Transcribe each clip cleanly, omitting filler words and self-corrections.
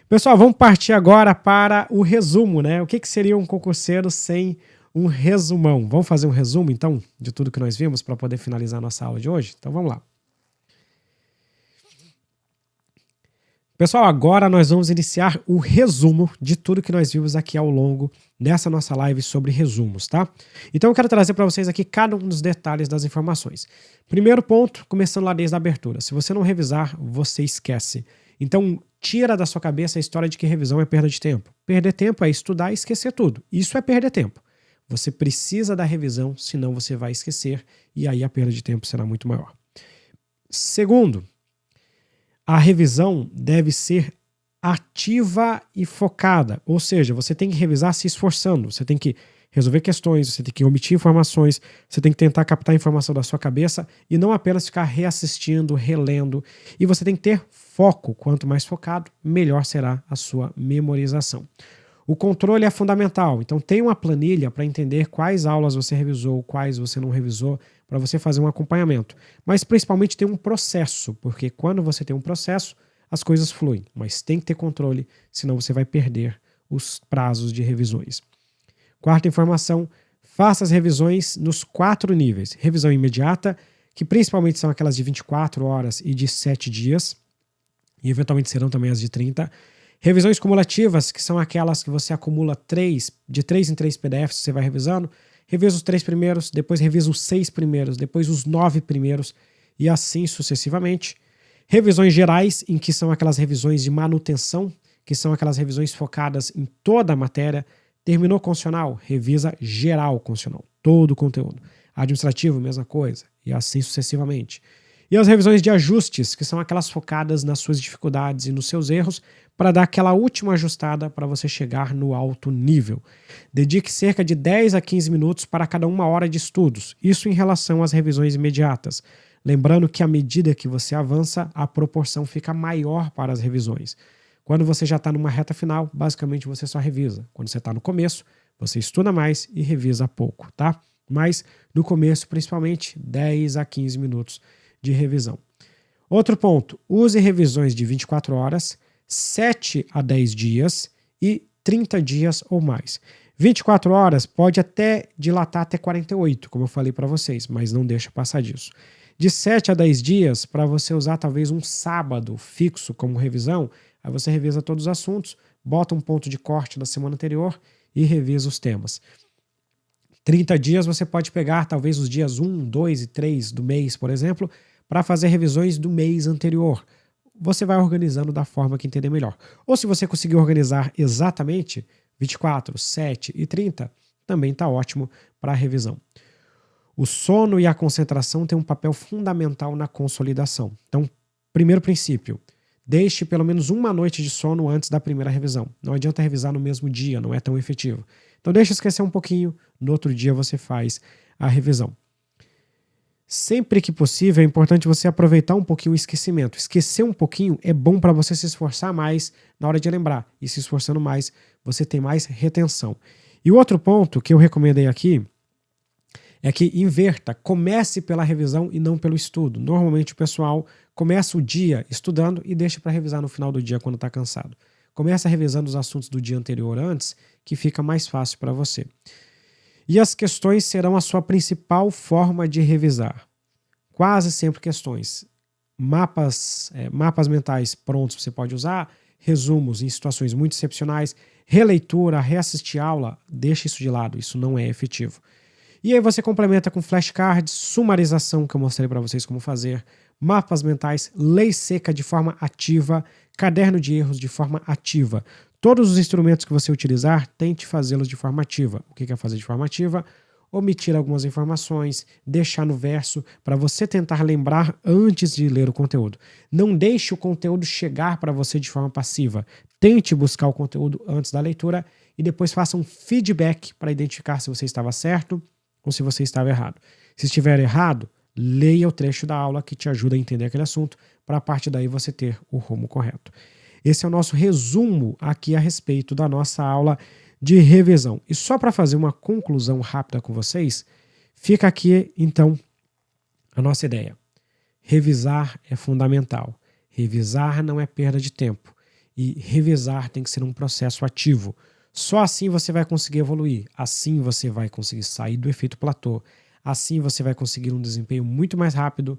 Pessoal, vamos partir agora para o resumo, né? O que seria um concurseiro sem um resumão? Vamos fazer um resumo, então, de tudo que nós vimos para poder finalizar a nossa aula de hoje? Então, vamos lá. Pessoal, agora nós vamos iniciar o resumo de tudo que nós vimos aqui ao longo dessa nossa live sobre resumos, tá? Então eu quero trazer para vocês aqui cada um dos detalhes das informações. Primeiro ponto, começando lá desde a abertura. Se você não revisar, você esquece. Então tira da sua cabeça a história de que revisão é perda de tempo. Perder tempo é estudar e esquecer tudo. Isso é perder tempo. Você precisa da revisão, senão você vai esquecer e aí a perda de tempo será muito maior. Segundo, a revisão deve ser ativa e focada, ou seja, você tem que revisar se esforçando, você tem que resolver questões, você tem que omitir informações, você tem que tentar captar a informação da sua cabeça e não apenas ficar reassistindo, relendo, e você tem que ter foco. Quanto mais focado, melhor será a sua memorização. O controle é fundamental, então tem uma planilha para entender quais aulas você revisou, quais você não revisou, para você fazer um acompanhamento. Mas principalmente tem um processo, porque quando você tem um processo, as coisas fluem, mas tem que ter controle, senão você vai perder os prazos de revisões. Quarta informação, faça as revisões nos 4 níveis. Revisão imediata, que principalmente são aquelas de 24 horas e de 7 dias, e eventualmente serão também as de 30. Revisões cumulativas, que são aquelas que você acumula de 3 em 3 PDFs, você vai revisando, revisa os 3 primeiros, depois revisa os 6 primeiros, depois os 9 primeiros, e assim sucessivamente. Revisões gerais, em que são aquelas revisões de manutenção, que são aquelas revisões focadas em toda a matéria. Terminou constitucional, revisa geral constitucional, todo o conteúdo. Administrativo, mesma coisa, e assim sucessivamente. E as revisões de ajustes, que são aquelas focadas nas suas dificuldades e nos seus erros, para dar aquela última ajustada para você chegar no alto nível. Dedique cerca de 10 a 15 minutos para cada 1 hora de estudos, isso em relação às revisões imediatas. Lembrando que à medida que você avança, a proporção fica maior para as revisões. Quando você já está numa reta final, basicamente você só revisa. Quando você está no começo, você estuda mais e revisa pouco, tá? Mas no começo, principalmente, 10 a 15 minutos de revisão. Outro ponto, use revisões de 24 horas, 7 a 10 dias e 30 dias ou mais. 24 horas pode até dilatar até 48, como eu falei para vocês, mas não deixa passar disso. De 7 a 10 dias, para você usar talvez um sábado fixo como revisão, aí você revisa todos os assuntos, bota um ponto de corte da semana anterior e revisa os temas. 30 dias você pode pegar talvez os dias 1, 2 e 3 do mês, por exemplo, para fazer revisões do mês anterior. Você vai organizando da forma que entender melhor. Ou se você conseguir organizar exatamente 24, 7 e 30, também está ótimo para a revisão. O sono e a concentração têm um papel fundamental na consolidação. Então, primeiro princípio, deixe pelo menos 1 noite de sono antes da primeira revisão. Não adianta revisar no mesmo dia, não é tão efetivo. Então deixa esquecer um pouquinho, no outro dia você faz a revisão. Sempre que possível é importante você aproveitar um pouquinho o esquecimento. Esquecer um pouquinho é bom para você se esforçar mais na hora de lembrar. E se esforçando mais, você tem mais retenção. E o outro ponto que eu recomendei aqui é que inverta, comece pela revisão e não pelo estudo. Normalmente o pessoal começa o dia estudando e deixa para revisar no final do dia quando está cansado. Começa revisando os assuntos do dia anterior antes, que fica mais fácil para você. E as questões serão a sua principal forma de revisar. Quase sempre questões. Mapas mentais prontos você pode usar, resumos em situações muito excepcionais, releitura, reassistir aula, deixa isso de lado, isso não é efetivo. E aí você complementa com flashcards, sumarização, que eu mostrei para vocês como fazer, mapas mentais, lei seca de forma ativa, caderno de erros de forma ativa. Todos os instrumentos que você utilizar, tente fazê-los de forma ativa. O que é fazer de forma ativa? Omitir algumas informações, deixar no verso, para você tentar lembrar antes de ler o conteúdo. Não deixe o conteúdo chegar para você de forma passiva. Tente buscar o conteúdo antes da leitura e depois faça um feedback para identificar se você estava certo ou se você estava errado. Se estiver errado, leia o trecho da aula que te ajuda a entender aquele assunto, para a partir daí você ter o rumo correto. Esse é o nosso resumo aqui a respeito da nossa aula de revisão. E só para fazer uma conclusão rápida com vocês, fica aqui então a nossa ideia. Revisar é fundamental. Revisar não é perda de tempo. E revisar tem que ser um processo ativo. Só assim você vai conseguir evoluir. Assim você vai conseguir sair do efeito platô. Assim você vai conseguir um desempenho muito mais rápido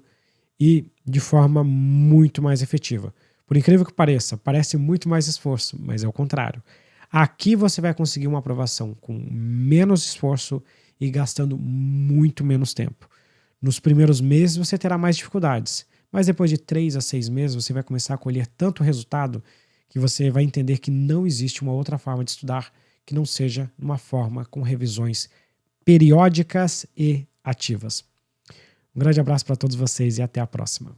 e de forma muito mais efetiva. Por incrível que pareça, parece muito mais esforço, mas é o contrário. Aqui você vai conseguir uma aprovação com menos esforço e gastando muito menos tempo. Nos primeiros meses você terá mais dificuldades, mas depois de 3 a 6 meses você vai começar a colher tanto resultado que você vai entender que não existe uma outra forma de estudar que não seja uma forma com revisões periódicas e ativas. Um grande abraço para todos vocês e até a próxima.